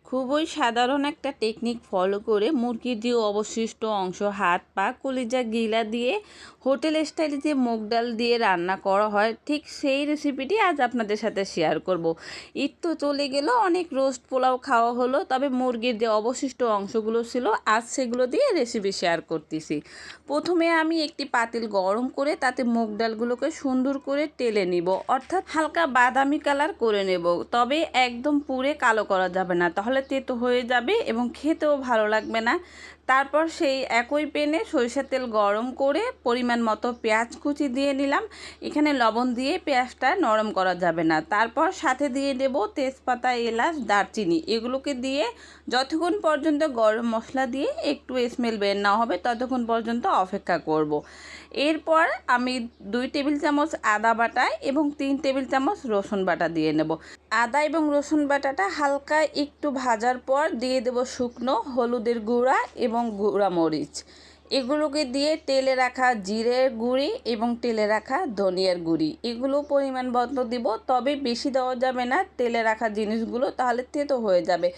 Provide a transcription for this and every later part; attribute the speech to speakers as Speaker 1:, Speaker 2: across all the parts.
Speaker 1: খুবই সাধারণ একটা টেকনিক ফলো করে মুরগির যে অবশিষ্ট অংশ হাত পা কলিজা গিলা দিয়ে হোটেল স্টাইলে যে মুগ ডাল দিয়ে রান্না করা হয় ঠিক সেই রেসিপিটি আজ আপনাদের সাথে শেয়ার করব। ঈদ তো চলে গেল, অনেক রোস্ট পোলাও খাওয়া হলো, তবে মুরগির যে অবশিষ্ট অংশগুলো ছিল আজ সেগুলো দিয়ে রেসিপি শেয়ার করতেছি। প্রথমে আমি একটি পাতিল গরম করে তাতে মুগ ডালগুলোকে সুন্দর করে টেলে নিব, অর্থাৎ হালকা বাদামি কালার করে নেব, তবে একদম পুরে কালো করা যাবে না, তাহলে তেতো হয়ে যাবে এবং খেতেও ভালো লাগবে না। তারপর সেই একই প্যানে সরিষার তেল গরম করে পরিমাণ মতো পেঁয়াজ কুচি দিয়ে নিলাম। এখানে লবণ দিয়ে পেঁয়াজটা নরম করা যাবে না। তারপর সাথে দিয়ে দেব তেজপাতা, এলাচ, দারচিনি, এগুলোকে দিয়ে যতক্ষণ পর্যন্ত গরম মশলা দিয়ে একটু স্মেল বের না হবে ততক্ষণ পর্যন্ত অপেক্ষা করব। এরপর আমি 2 টেবিল চামচ আদা বাটা এবং 3 টেবিল চামচ রসুন বাটা দিয়ে নেব। আদা এবং রসুন বাটাটা হালকা একটু ভাজার পর দিয়ে দেব শুকনো হলুদের গুঁড়া এবং গুঁড়া মরিচ। এগুলোকে দিয়ে তেলে রাখা জিরের গুঁড়ি এবং তেলে রাখা ধনিয়ার গুঁড়ি, এগুলো পরিমাণ মতো দিব, তবে বেশি দেওয়া যাবে না তেলে রাখা জিনিসগুলো, তাহলে তেতো হয়ে যাবে।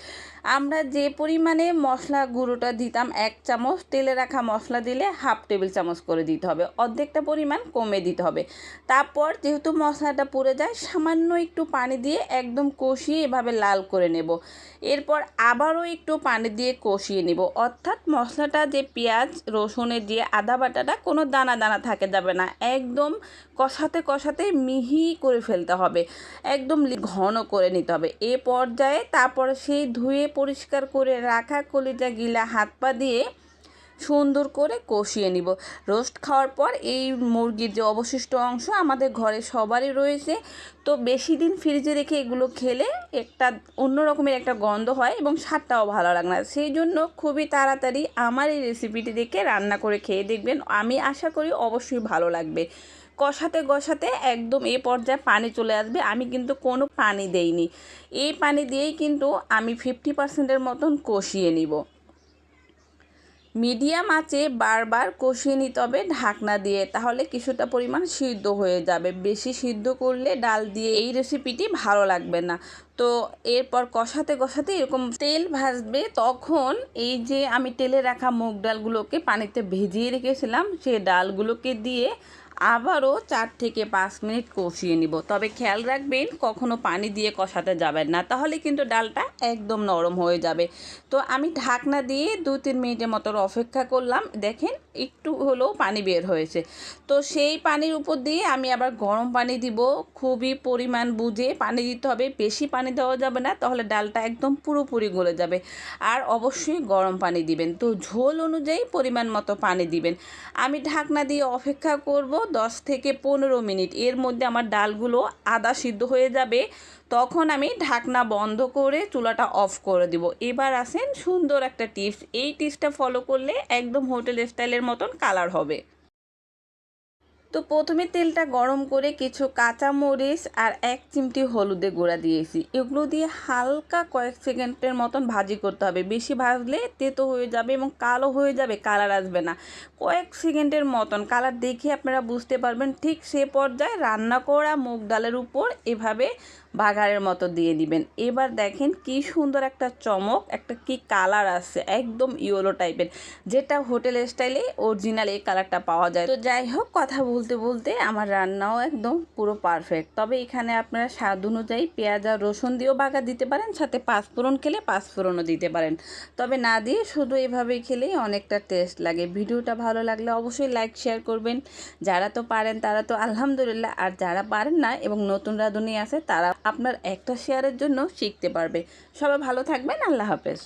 Speaker 1: আমরা যে পরিমাণে মশলা গুঁড়োটা দিতাম 1 চামচ, তেলে রাখা মশলা দিলে হাফ টেবিল চামচ করে দিতে হবে, অর্ধেকটা পরিমাণ কমে দিতে হবে। তারপর যেহেতু মশলাটা পুড়ে যায় সামান্য একটু পানি দিয়ে একদম কষিয়ে এভাবে লাল করে নেব। এরপর আবারও একটু পানি দিয়ে কষিয়ে নেব, অর্থাৎ মশলাটা যে পেঁয়াজ রসুনের দিয়ে আদা বাটাটা কোনো দানা দানা থাকে যাবে না, একদম কষাতে কষাতে মিহি করে ফেলতে হবে, একদম ঘন করে নিতে হবে। এ পর্যায়ে তারপর সেই ধুয়ে পরিষ্কার করে রাখা কলিজা গিলা হাত পা দিয়ে সুন্দর করে কষিয়ে নিব। রোস্ট খাওয়ার পর এই মুরগির যে অবশিষ্ট অংশ আমাদের ঘরে সবারই রয়েছে, তো বেশি দিন ফ্রিজে রেখে এগুলো খেলে একটা অন্য রকমের একটা গন্ধ হয় এবং স্বাদটাও ভালো লাগে না। সেই জন্য খুবই তাড়াতাড়ি আমার এই রেসিপিটি দেখে রান্না করে খেয়ে দেখবেন, আমি আশা করি অবশ্যই ভালো লাগবে। কষাতে কষাতে একদম এ পর্যায়ে পানি চলে আসবে, আমি কিন্তু কোনো পানি দেইনি, এই পানি দিয়েই কিন্তু আমি 50%-এর মতন কষিয়ে নিব। মিডিয়াম আঁচে বারবার কষিয়ে নিতে হবে ঢাকনা দিয়ে, তাহলে কিছুটা পরিমাণ সিদ্ধ হয়ে যাবে। বেশি সিদ্ধ করলে ডাল দিয়ে এই রেসিপিটি ভালো লাগবে না। তো এরপর কষাতে কষাতে এরকম তেল ভাসবে, তখন এই যে আমি তেলে রাখা মুগ ডালগুলোকে পানিতে ভিজিয়ে রেখেছিলাম সেই ডালগুলোকে দিয়ে আবারও 4 থেকে 5 মিনিট কষিয়ে নিব। তবে খেয়াল রাখবেন কখনো পানি দিয়ে কষাতে যাবেন না, তাহলে কিন্তু ডালটা একদম নরম হয়ে যাবে। তো আমি ঢাকনা দিয়ে 2-3 মিনিটের মতো অপেক্ষা করলাম, দেখেন একটু হলেও পানি বের হয়েছে। তো সেই পানির উপর দিয়ে আমি আবার গরম পানি দিব, খুবই পরিমাণ বুঝে পানি দিতে হবে, বেশি পানি দেওয়া যাবে না, তাহলে ডালটা একদম পুরোপুরি গলে যাবে। আর অবশ্যই গরম পানি দিবেন, তো ঝোল অনুযায়ী পরিমাণ মতো পানি দিবেন। আমি ঢাকনা দিয়ে অপেক্ষা করব 10 থেকে 15 মিনিট, এর মধ্যে আমার ডালগুলো আধা সিদ্ধ হয়ে যাবে, তখন আমি ঢাকনা বন্ধ করে চুলাটা অফ করে দিব। এবার আসেন সুন্দর একটা টিপস, এই টিপসটা ফলো করলে একদম হোটেল স্টাইলের মতন কালার হবে। তো প্রথমে তেলটা গরম করে কিছু কাঁচা মরিচ আর 1 চিমটি হলুদের গুঁড়া দিয়েছি, এগুলো দিয়ে হালকা কয়েক সেকেন্ডের মতন ভাজি করতে হবে, বেশি ভাজলে তেতো হয়ে যাবে এবং কালো হয়ে যাবে, কালার আসবে না। কয়েক সেকেন্ডের মতন কালার দেখে আপনারা বুঝতে পারবেন, ঠিক সে পর্যায়ে রান্না করা মুগ ডালের উপর এভাবে বাগারের মতো দিয়ে দিবেন। এবার দেখেন কি সুন্দর একটা চমক, একটা কি কালার আসছে, একদম ইয়েলো টাইপের, যেটা হোটেল স্টাইলে অরিজিনাল এই কালারটা পাওয়া যায়। তো যাই হোক, কথা বলতে বলতে আমার রান্নাও একদম পুরো পারফেক্ট। তবে এখানে আপনারা স্বাদ অনুযায়ী পেঁয়াজ আর রসুন দিয়েও বাগার দিতে পারেন, সাথে পাঁচফোড়ন খেলে পাঁচফোড়নও দিতে পারেন, তবে না দিয়ে শুধু এভাবে খেলেই অনেকটা টেস্ট লাগে। ভিডিওটা ভালো লাগলে অবশ্যই লাইক শেয়ার করবেন, যারা তো পারেন তারা তো আলহামদুলিল্লাহ, আর যারা পারেন না এবং নতুন রাঁধুনি আছে তারা আপনার একটা শেয়ারের জন্য শিখতে পারবে। সবাই ভালো থাকবেন, আল্লাহ হাফেজ।